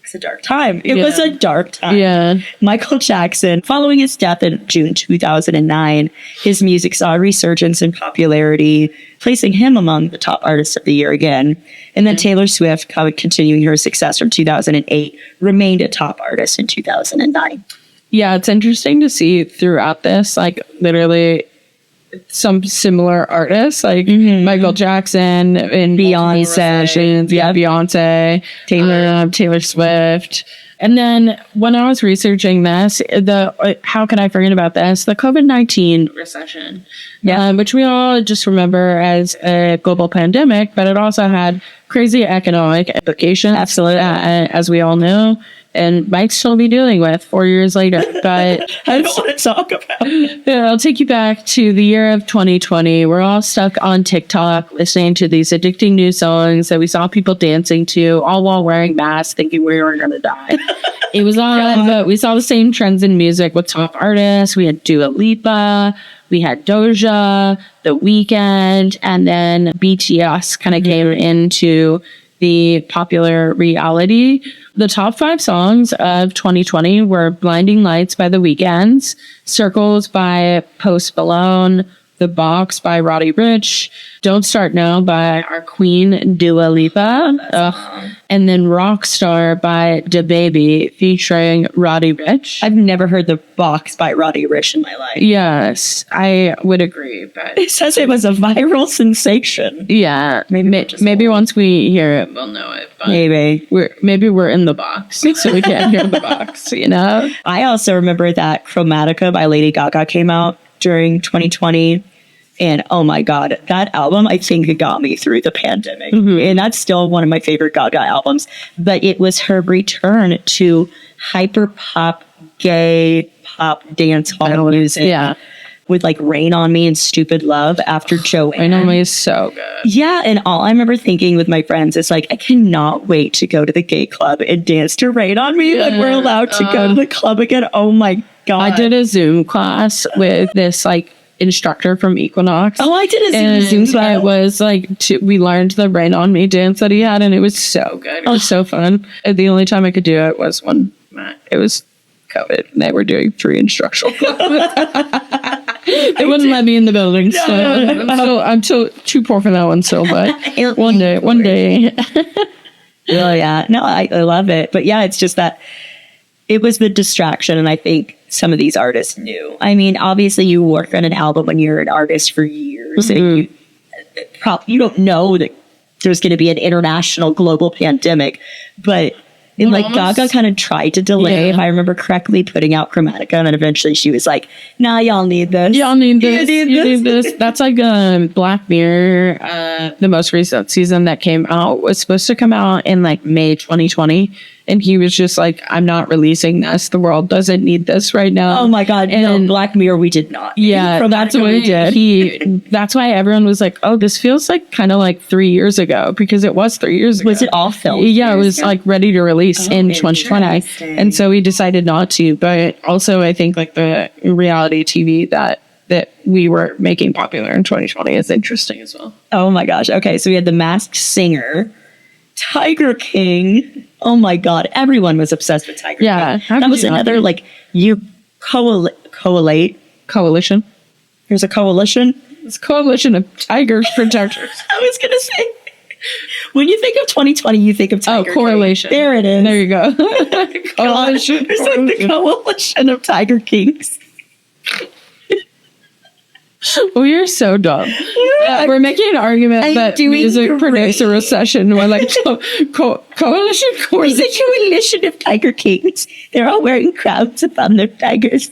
It's a dark time. It was a dark time. Yeah. Michael Jackson, following his death in June 2009, his music saw a resurgence in popularity, placing him among the top artists of the year again. And then Taylor Swift, continuing her success from 2008, remained a top artist in 2009. Yeah, it's interesting to see throughout this, like literally some similar artists like Michael Jackson and Beyonce. Beyonce, Taylor Swift. And then when I was researching this, how can I forget about this? The COVID-19 recession, which we all just remember as a global pandemic, but it also had crazy economic implications. Absolutely. As we all know. and might still be dealing with 4 years later. But I don't want to talk about it. yeah, I'll take you back to the year of 2020. We're all stuck on TikTok listening to these addicting new songs that we saw people dancing to, all while wearing masks, thinking we were going to die. It was on, but we saw the same trends in music with top artists. We had Dua Lipa, we had Doja, The Weeknd, and then BTS kind of came into the popular reality. The top 5 songs of 2020 were Blinding Lights by The Weeknd, Circles by Post Malone, The Box by Roddy Ricch, Don't Start Now by our queen Dua Lipa, and then Rockstar by DaBaby featuring Roddy Ricch. I've never heard The Box by Roddy Ricch in my life. Yes, I would agree, but It says it was a viral sensation. yeah, maybe once we hear it, we'll know it. But Maybe. we're in the box, so we can't hear the box, you know? I also remember that Chromatica by Lady Gaga came out during 2020. And oh my God, that album, I think it got me through the pandemic. And that's still one of my favorite Gaga albums. But it was her return to hyper pop, gay pop, dance hall music. Yeah. With like Rain on Me and Stupid Love after Joanne. Rain on Me is so good. Yeah, and all I remember thinking with my friends is like, I cannot wait to go to the gay club and dance to Rain on Me. Like we're allowed to go to the club again. Oh my God. I did a Zoom class with this like instructor from Equinox. Oh, I did a Zoom class. It was like we learned the Rain on Me dance that he had, and it was so good. It was so fun. And the only time I could do it was when it was COVID and they were doing free instructional classes. They wouldn't let me in the building, so I'm too poor for that one still, but one day. Oh yeah. No, I love it. But yeah, it's just that it was the distraction, and I think some of these artists knew. I mean, obviously you work on an album when you're an artist for years, and you don't know that there's going to be an international global pandemic, but Gaga kind of tried to delay, if I remember correctly, putting out Chromatica, and then eventually she was like, nah, y'all need this. Y'all need this. You need this. That's like Black Mirror, the most recent season that came out, was supposed to come out in like May 2020. And he was just like, I'm not releasing this. The world doesn't need this right now. Oh my God. And no, Black Mirror, we did not. Yeah, that's what we did. That's why everyone was like, oh, this feels like kind of like 3 years ago, because it was 3 years ago. Was it all filmed? Yeah, it was like ready to release in 2020. And so we decided not to. But also, I think like the reality TV that we were making popular in 2020 is interesting as well. Oh my gosh. Okay, so we had The Masked Singer, Tiger King. Oh my God, everyone was obsessed with Tiger King. That was another like coalition. There's a coalition. It's a coalition of tiger protectors. I was gonna say, when you think of 2020, you think of Tiger correlation. King. There it is. There you go. Coalition. It's like the coalition of Tiger Kings. We are so dumb. We're making an argument that music predicts a recession. We're like, coalition? It's a coalition of Tiger Kings. They're all wearing crowns upon their tigers.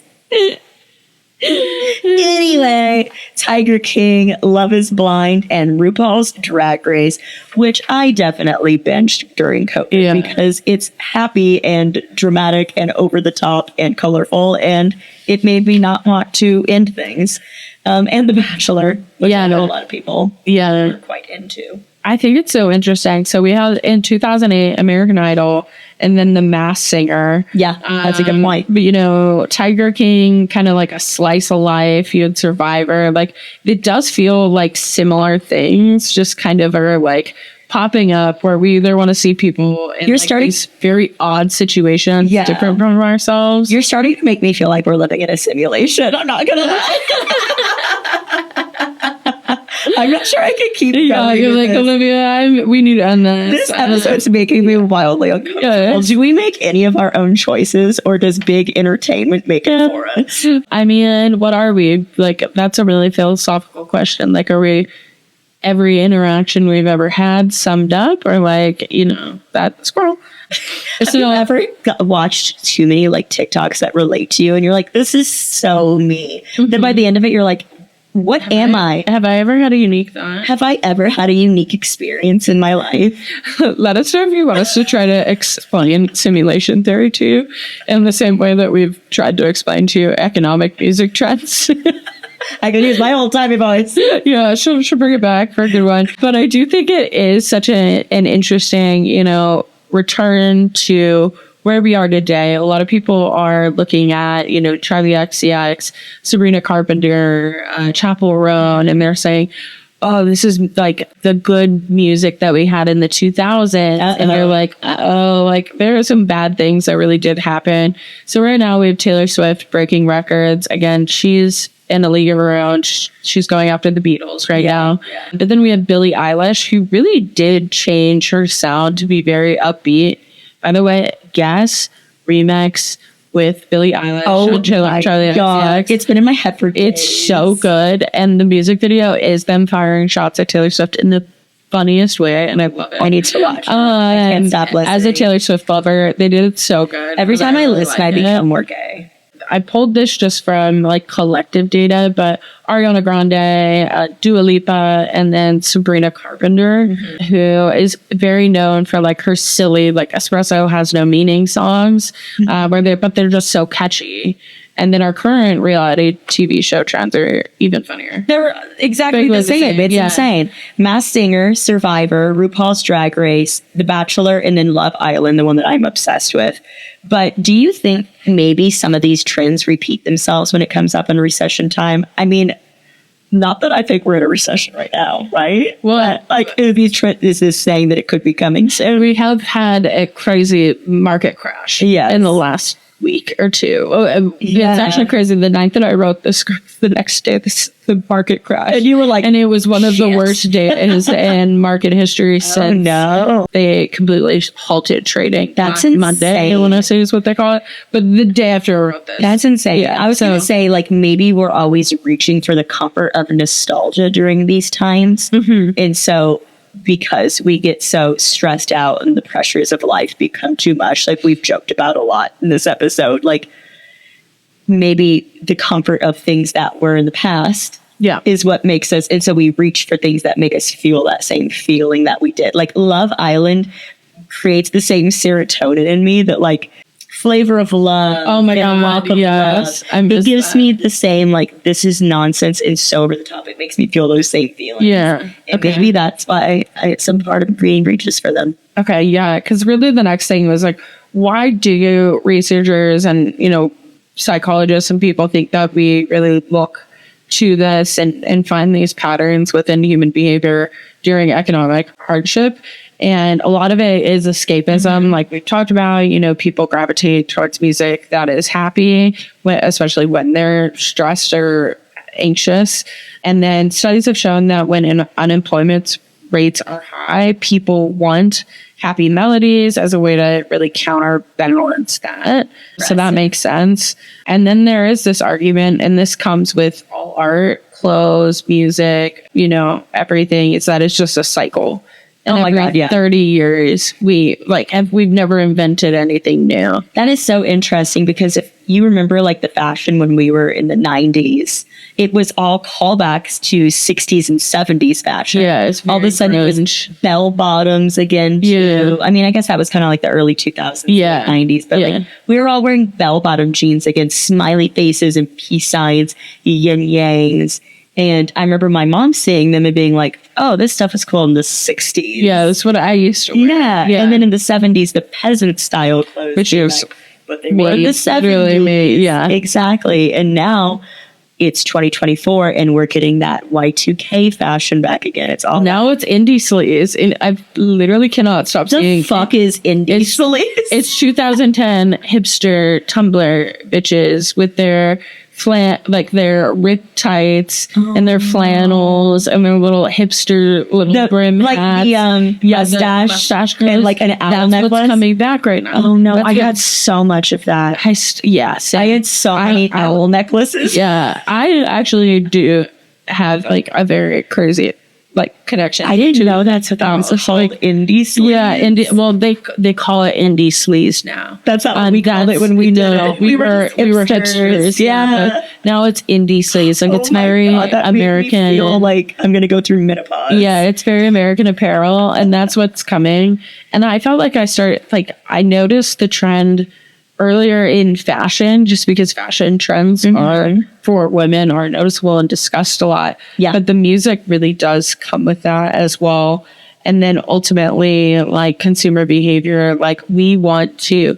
Anyway, Tiger King, Love is Blind, and RuPaul's Drag Race, which I definitely binged during COVID because it's happy and dramatic and over the top and colorful, and it made me not want to end things. And The Bachelor, which I know a lot of people are quite into. I think it's so interesting. So we had in 2008 American Idol, and then The Masked Singer. Yeah, that's a good point. But Tiger King, kind of like a slice of life. You had Survivor. Like it does feel like similar things, just kind of are like popping up where we either want to see people in these very odd situations, different from ourselves. You're starting to make me feel like we're living in a simulation. I'm not gonna lie. I'm not sure I can keep going. You're like, Olivia, we need to end this. This episode's making me wildly uncomfortable. Do we make any of our own choices, or does big entertainment make it for us? I mean, what are we? Like, that's a really philosophical question. Like, are we every interaction we've ever had summed up, or like, that squirrel? Have you ever watched too many like TikToks that relate to you, and you're like, this is so me? Then by the end of it, you're like, What am I? Have I ever had a unique thought? Have I ever had a unique experience in my life? Let us know if you want us to try to explain simulation theory to you in the same way that we've tried to explain to you economic music trends. I could use my whole time voice. Yeah, she'll bring it back for a good one. But I do think it is such an interesting, return to where we are today. A lot of people are looking at, Charlie XCX, Sabrina Carpenter, Chappell, Roan, and they're saying, oh, this is like the good music that we had in the 2000s. And they're like, oh, like there are some bad things that really did happen. So right now we have Taylor Swift breaking records. Again, she's in a league of her own. She's going after the Beatles right now. Yeah. But then we have Billie Eilish, who really did change her sound to be very upbeat. By the way, Guess remix with Billie Eilish. Oh, Charlie God. It's been in my head for days. It's so good. And the music video is them firing shots at Taylor Swift in the funniest way. And I love it. I need to watch it. I can't stop listening. As a Taylor Swift lover, they did it so good. Every time I listen, I become more gay. I pulled this just from like collective data, but Ariana Grande, Dua Lipa, and then Sabrina Carpenter, who is very known for like her silly, like Espresso Has No Meaning songs, but they're just so catchy. And then our current reality TV show trends are even funnier. They're exactly the same. It's insane. Masked Singer, Survivor, RuPaul's Drag Race, The Bachelor, and then Love Island, the one that I'm obsessed with. But do you think maybe some of these trends repeat themselves when it comes up in recession time? I mean, not that I think we're in a recession right now, right? Well, like these trends, this is saying that it could be coming soon. We have had a crazy market crash in the last week or two. It's actually crazy. The night that I wrote the script, the next day the market crashed, and you were like, and it was one of the worst days in market history since they completely halted trading. That's insane. Monday, I want to say is what they call it, but the day after I wrote this, that's insane. I was going to say, like, maybe we're always reaching for the comfort of nostalgia during these times, and so because we get so stressed out and the pressures of life become too much, like we've joked about a lot in this episode, like maybe the comfort of things that were in the past is what makes us, and so we reach for things that make us feel that same feeling that we did. Like Love Island creates the same serotonin in me that like Flavor of Love. Oh my God, yes. It gives me the same, like, this is nonsense and so over the top. It makes me feel those same feelings. Yeah. And maybe that's why some part of being reaches for them. Okay, yeah. Because really the next thing was like, why do researchers and, psychologists and people think that we really look to this and find these patterns within human behavior during economic hardship? And a lot of it is escapism. Like we've talked about, people gravitate towards music that is happy, especially when they're stressed or anxious. And then studies have shown that when unemployment rates are high, people want happy melodies as a way to really counterbalance that. So that makes sense. And then there is this argument, and this comes with all art, clothes, music, everything, is that it's just a cycle. And every 30 years, we've never invented anything new. That is so interesting because if you remember like the fashion when we were in the 90s, it was all callbacks to 60s and 70s fashion. Yeah, it's all of a sudden it was bell bottoms again. Too. Yeah. I mean, I guess that was kind of like the early 2000s, 90s. But like we were all wearing bell bottom jeans again, smiley faces and peace signs, yin yangs. And I remember my mom seeing them and being like, oh, this stuff is cool in the 60s. Yeah, that's what I used to wear. Yeah. And then in the 70s, the peasant style clothes. Which is what they made in the 70s. Really made, yeah. Exactly. And now it's 2024 and we're getting that Y2K fashion back again. It's all now it's indie sleeves. And I literally cannot stop seeing. The fuck is indie sleeves? It's 2010 hipster Tumblr bitches with their their ripped tights and their flannels and their little hipster brim hats. The mustache girls. And like an owl necklace. What's coming back right now. Oh no, I had so much of that. I had so many owl necklaces. Yeah, I actually do have like a very crazy like connection. I didn't know that's what that was called. Indie sleaze. Yeah, well, they call it indie sleaze now. That's how we called it when we did it. We were hipsters. Yeah. Now it's indie sleaze. Like it's very American. Made me feel like I'm gonna go through menopause. Yeah, it's very American apparel, and that's what's coming. And I felt like I noticed the trend earlier in fashion, just because fashion trends are for women are noticeable and discussed a lot. Yeah. But the music really does come with that as well. And then ultimately, like consumer behavior, like we want to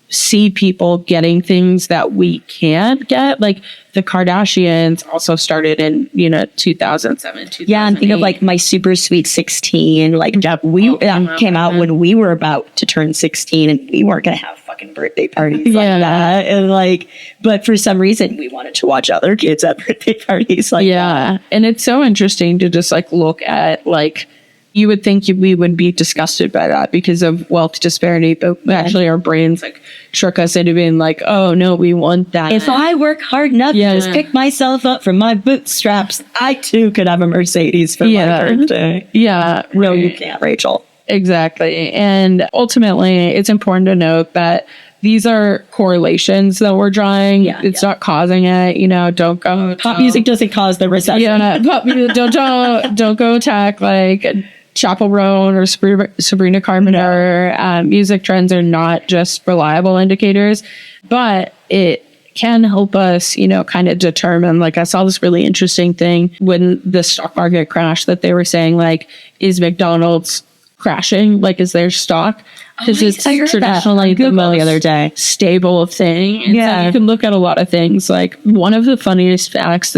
see people getting things that we can't get. Like the Kardashians also started in, 2007, 2008. Yeah, and think of like My Super Sweet 16. Like we came out when we were about to turn 16, and we weren't going to have fucking birthday parties like that. And like, but for some reason, we wanted to watch other kids at birthday parties like that. And it's so interesting to just like look at like, you would think we would be disgusted by that because of wealth disparity, but actually our brains like trick us into being like, oh no, we want that. If I work hard enough to just pick myself up from my bootstraps, I too could have a Mercedes for my birthday. Yeah. No, you can't, Rachel. Exactly. And ultimately, it's important to note that these are correlations that we're drawing. Yeah, it's not causing it. Don't go. Pop music doesn't cause the recession. Yeah, pop music. Don't go attack like Chappell, Roan, or Sabrina Carpenter. Music trends are not just reliable indicators, but it can help us, kind of determine, like I saw this really interesting thing when the stock market crashed that they were saying like, is McDonald's crashing? Like, is their stock? Because it's traditionally the most other day stable thing. And so you can look at a lot of things. Like one of the funniest facts,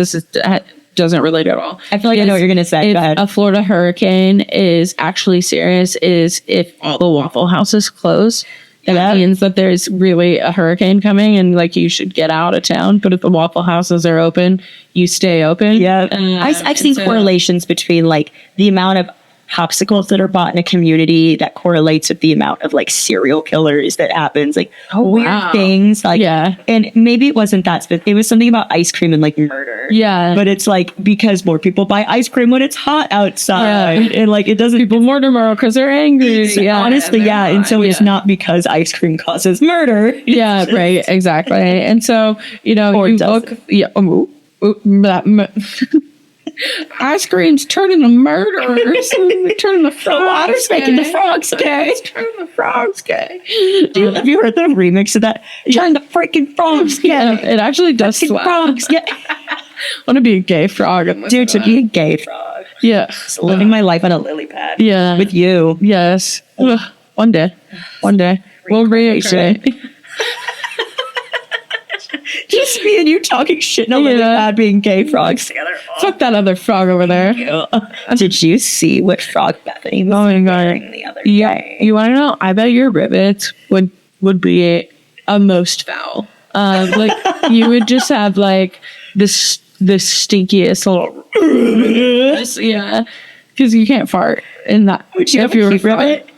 doesn't relate at all. I feel like I know what you're going to say. Go ahead. A Florida hurricane is actually serious is if all the Waffle Houses close. That means that there's really a hurricane coming and like you should get out of town. But if the Waffle Houses are open, you stay open. Yeah. I've seen correlations between like the amount of popsicles that are bought in a community that correlates with the amount of like serial killers that happens, like weird things like and maybe it wasn't that specific. It was something about ice cream and like murder, but it's like because more people buy ice cream when it's hot outside and like it doesn't people more tomorrow because they're angry. Honestly, and so it's not because ice cream causes murder. Right, exactly. And so you look ice cream's turning to murderers. Turning the frogs. Making the frogs gay. Turning the frogs gay. Dude, have you heard the remix of that? Turn the freaking frogs gay. Yeah, it actually does slap. Frogs gay. I want to be a gay frog. Dude, to be a gay frog. Yeah. Just living my life on a lily pad. Yeah. With you. Yes. One day. We'll reiterate. Just me and you talking shit in a lily pad being gay frogs together. Fuck that other frog over there. Did you see what frog Bethany was wearing the other day? You want to know? I bet your ribbits would be a most foul. Like you would just have like this stinkiest little because you can't fart in that. Would you have a cute ribbit?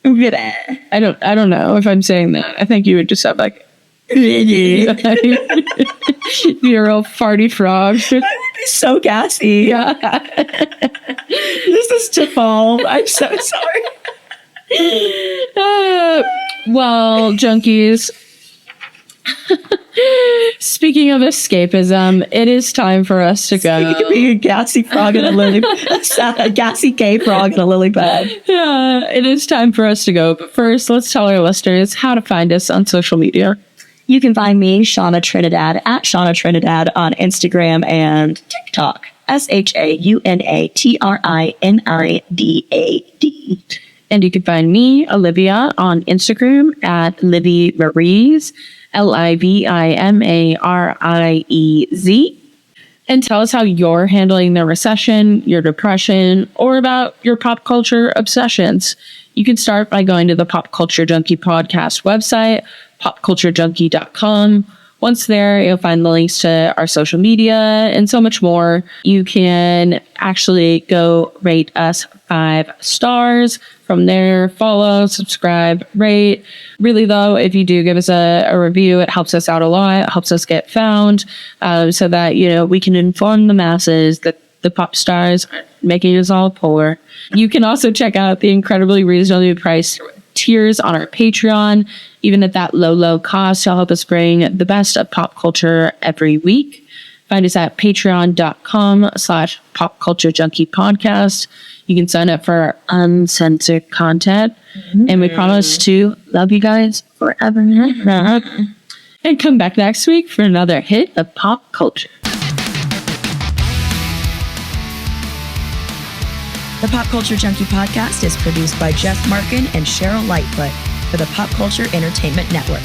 I don't know if I'm saying that. I think you would just have like you're a farty frog. I would be so gassy. Yeah. This is Chappell. I'm so sorry. Well, junkies. Speaking of escapism, it is time for us to go. You could be a gassy frog in a lily pad. A gassy gay frog in a lily pad. Yeah, it is time for us to go. But first, let's tell our listeners how to find us on social media. You can find me, Shauna Trinidad, at Shauna Trinidad on Instagram and TikTok. SHAUNATRINIDAD. And you can find me, Olivia, on Instagram at Livy Mariez, LIVIMARIEZ. And tell us how you're handling the recession, your depression, or about your pop culture obsessions. You can start by going to the Pop Culture Junkie podcast website, popculturejunkie.com. Once there, you'll find the links to our social media and so much more. You can actually go rate us 5 stars. From there, follow, subscribe, rate. Really, though, if you do give us a review, it helps us out a lot. It helps us get found so that, we can inform the masses that the pop stars making us all poor. You can also check out the incredibly reasonably priced tiers on our Patreon. Even at that low cost, you'll help us bring the best of pop culture every week. Find us at patreon.com/popculturejunkiepodcast. You can sign up for our uncensored content. And we promise to love you guys forever. And come back next week for another hit of pop culture. The Pop Culture Junkie podcast is produced by Jeff Markin and Cheryl Lightfoot for the Pop Culture Entertainment Network.